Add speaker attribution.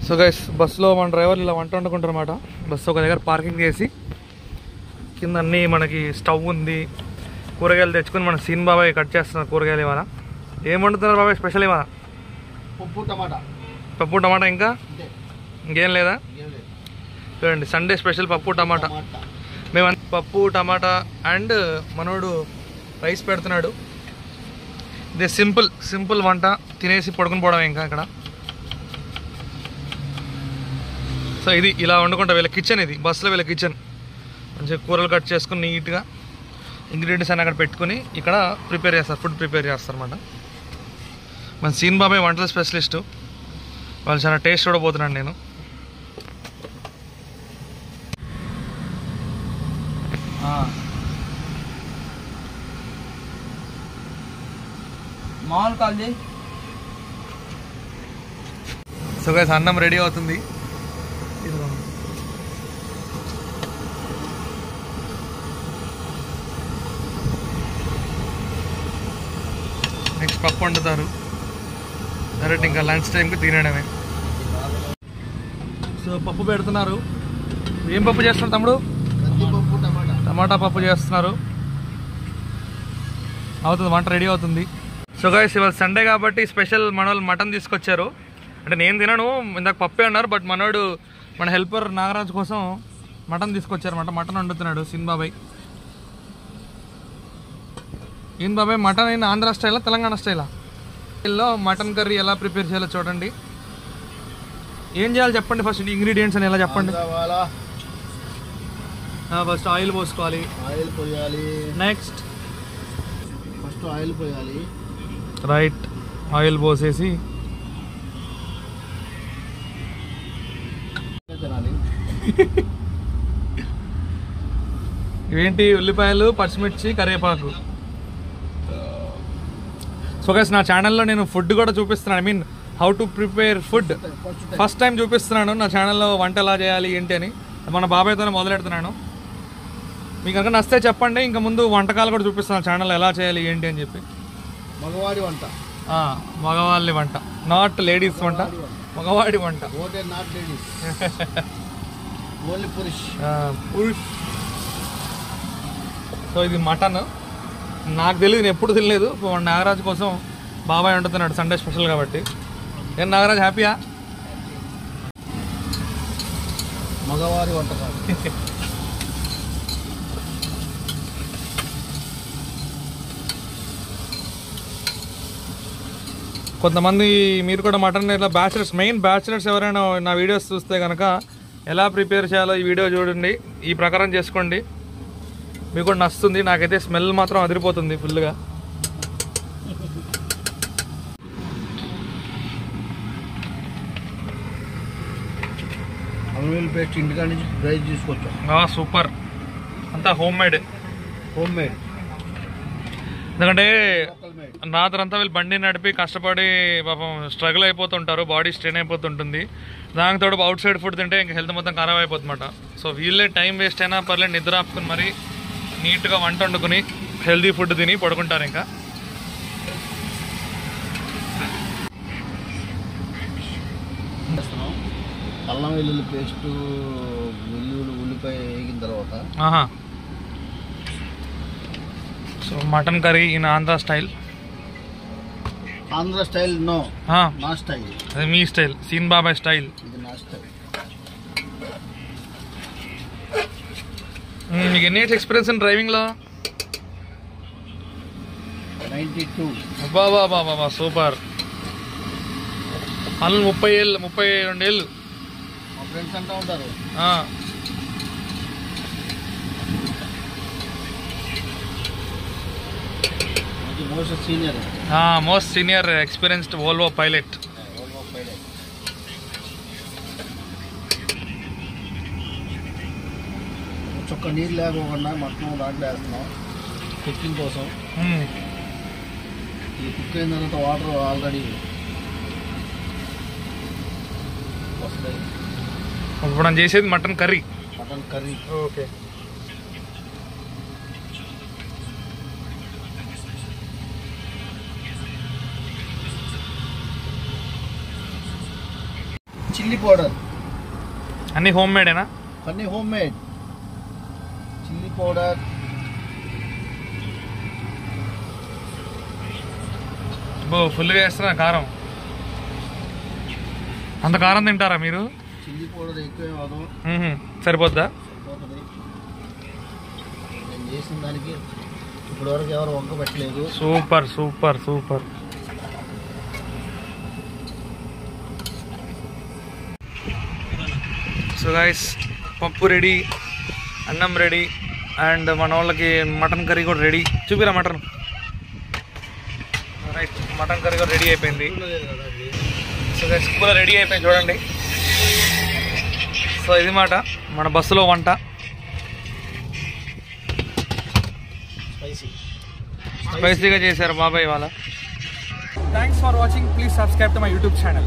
Speaker 1: So guys బస్సులో మన డ్రైవర్లు ఇలా వంట వండుకుంటారు అన్నమాట. బస్సు ఒక దగ్గర పార్కింగ్ చేసి కింద అన్నీ మనకి స్టవ్ ఉంది, కూరగాయలు తెచ్చుకొని మన సీన్ బాబాయ్ కట్ చేస్తున్నారు కూరగాయలు. ఇవాళ ఏం వండుతున్నారు బాబాయ్ స్పెషల్? ఇవాళ పప్పు టమాటా ఇంకా ఇంకేం లేదా? చూడండి సండే స్పెషల్ పప్పు టమాటా. మేము పప్పు టమాటా అండ్ మనోడు రైస్ పెడుతున్నాడు. ఇదే సింపుల్ వంట, తినేసి పడుకుని పోవడం ఇంకా ఇక్కడ. సో ఇది ఇలా వండుకుంటా వీళ్ళ కిచెన్, ఇది బస్సులో వీళ్ళ కిచెన్. మంచిగా కూరలు కట్ చేసుకుని నీట్గా ఇంగ్రీడియంట్స్ అన్నీ అక్కడ పెట్టుకుని ఇక్కడ ప్రిపేర్ చేస్తారు, ఫుడ్ ప్రిపేర్ చేస్తారు అన్నమాట. మన సీన్ బాబాయ్ వంటల స్పెషలిస్టు, వాళ్ళు చాలా టేస్ట్ చూడబోతున్నాను నేను. సో గైస్ అన్నం రెడీ అవుతుంది. నెక్స్ట్ పప్పు వండుతారు డైరెక్ట్ ఇంకా లంచ్ టైంకి తినడమే. సో పప్పు పెడుతున్నారు. ఏం పప్పు చేస్తున్నారు తమ్ముడు? టమాటా పప్పు చేస్తున్నారు. అవుతుంది, వంట రెడీ అవుతుంది. సో గైస్ ఇవాళ సండే కాబట్టి స్పెషల్ మన వాళ్ళు మటన్ తీసుకొచ్చారు. అంటే నేను తినను, ఇందాక పప్పే అన్నారు, బట్ మనోడు మన హెల్పర్ నాగరాజు కోసం మటన్ తీసుకొచ్చారన్నమాట. మటన్ వండుతున్నాడు సీన్ బాబాయ్. ఏం బాబాయ్ మటన్ అయినా ఆంధ్ర స్టైలా తెలంగాణ స్టైలా? లో మటన్ కర్రీ ఎలా ప్రిపేర్ చేయాలో చూడండి. ఏం చేయాలి చెప్పండి, ఫస్ట్ ఇంగ్రీడియంట్స్ అని ఎలా చెప్పండి. ఫస్ట్ ఆయిల్ పోసుకోవాలి.
Speaker 2: ఆయిల్ పోయాలి.
Speaker 1: నెక్స్ట్
Speaker 2: ఫస్ట్ ఆయిల్ పోయాలి.
Speaker 1: రైట్, ఆయిల్ పోసేసి
Speaker 2: తినాలి.
Speaker 1: ఇవేంటి? ఉల్లిపాయలు, పచ్చిమిర్చి, కరివేపాకు. సో గైస్ నా ఛానల్లో నేను ఫుడ్ కూడా చూపిస్తున్నాను. I mean how to prepare food first time చూపిస్తున్నాను నా ఛానల్లో, వంట ఎలా చేయాలి ఏంటి అని. మన బాబాయ్తోనే మొదలెడుతున్నాను. మీకు కనుక నచ్చితే చెప్పండి, ఇంకా ముందు వంటకాలు కూడా చూపిస్తున్నాను ఛానల్లో ఎలా చేయాలి ఏంటి అని చెప్పి.
Speaker 2: మగవాడి వంట,
Speaker 1: మగవాళ్ళ వంట, నాట్ లేడీస్ వంట, మగవాడి వంట.
Speaker 2: నాట్ లేడీస్, ఓన్లీ పురుష్.
Speaker 1: సో ఇది మటన్, నాకు తెలియదు, నేను ఎప్పుడు తినలేదు. నాగరాజు కోసం బాబాయ్ వండుతున్నాడు సండే స్పెషల్ కాబట్టి. నేను నాగరాజు హ్యాపీయా?
Speaker 2: మగవారి వంటకాలు.
Speaker 1: కొంతమంది మీరు కూడా మటన్ ఇట్లా బ్యాచిలర్స్, మెయిన్ బ్యాచిలర్స్ ఎవరైనా నా వీడియోస్ చూస్తే కనుక ఎలా ప్రిపేర్ చేయాలో ఈ వీడియో చూడండి, ఈ ప్రకారం చేసుకోండి, మీకు కూడా నచ్చుతుంది. నాకైతే స్మెల్ మాత్రం అదిరిపోతుంది ఫుల్గా.
Speaker 2: అల్లం పేస్ట్ ఇంటికా నుంచి డ్రై తీసుకొచ్చాం.
Speaker 1: సూపర్, అంతా హోమ్ మేడ్. ఎందుకంటే రాత్రంతా వీళ్ళు బండి నడిపి కష్టపడి పాపం స్ట్రగుల్ అయిపోతుంటారు, బాడీ స్ట్రెయిన్ అయిపోతుంటుంది. దానికి తోడు అవుట్ సైడ్ ఫుడ్ తింటే ఇంకా హెల్త్ మొత్తం ఖరాబ్ అయిపోతుందన్నమాట. సో వీళ్ళే టైం వేస్ట్ అయినా పర్లేదు నిద్ర ఆపుకుని మరి నీట్గా వంట వండుకుని హెల్తీ ఫుడ్ తిని పడుకుంటారు. ఇంకా
Speaker 2: అల్లం వెల్లుల్లి పేస్ట్, ఉల్లిపాయ వేగిన తర్వాత.
Speaker 1: So mutton curry in Andhra style.
Speaker 2: Andhra style no, నా స్టైల్.
Speaker 1: అది మీ స్టైల్, సీన్ బాబాయ్ స్టైల్.
Speaker 2: ఇది నా స్టైల్.
Speaker 1: మీకు ఎన్ని ఇయర్స్ ఎక్స్పీరియన్స్ ఇన్ డ్రైవింగ్లో?
Speaker 2: 92.
Speaker 1: బాబా సూపర్. అల్లు 30 ఏళ్ళు, 32 ఏళ్ళు.
Speaker 2: మా ఫ్రెండ్స్ అంటూ ఉంటారు.
Speaker 1: Most senior experienced Volvo pilot.
Speaker 2: చొక్క నీరు లేకోకుండా మొత్తం దాంట్లో వేస్తున్నాం కుకింగ్ కోసం. ఇది కుక్ అయిన తర్వాత వాటర్ ఆల్రెడీ వస్తాయి.
Speaker 1: ఇప్పుడు మనం చేసేది mutton curry.
Speaker 2: Okay. Chilli powder,
Speaker 1: అన్నీ హోమ్ మేడేనా?
Speaker 2: అన్నీ హోమ్ మేడ్. చిల్లీ పౌడర్,
Speaker 1: ఫుల్గా వేస్తున్నా కారం. అంత కారం తింటారా మీరు?
Speaker 2: చిల్లీ పౌడర్ ఎక్కువ అవదు.
Speaker 1: సరిపోద్దా?
Speaker 2: సరిపోతుంది. నేను చేసిన దానికి ఇప్పటి వరకు ఎవరు వంక పెట్టలేదు.
Speaker 1: Super super super. So guys, పప్పు రెడీ, అన్నం రెడీ, అండ్ మన వాళ్ళకి మటన్ కర్రీ కూడా రెడీ. చూపిరా మటన్. రైట్, మటన్ కర్రీ కూడా రెడీ అయిపోయింది. సో గైస్, కూడా రెడీ అయిపోయింది చూడండి. సో ఇది మాట మన బస్సులో వంట. స్పైసీగా చేశారు బాబాయ్ ఇవాళ.
Speaker 3: Thanks for watching. Please subscribe to my YouTube channel.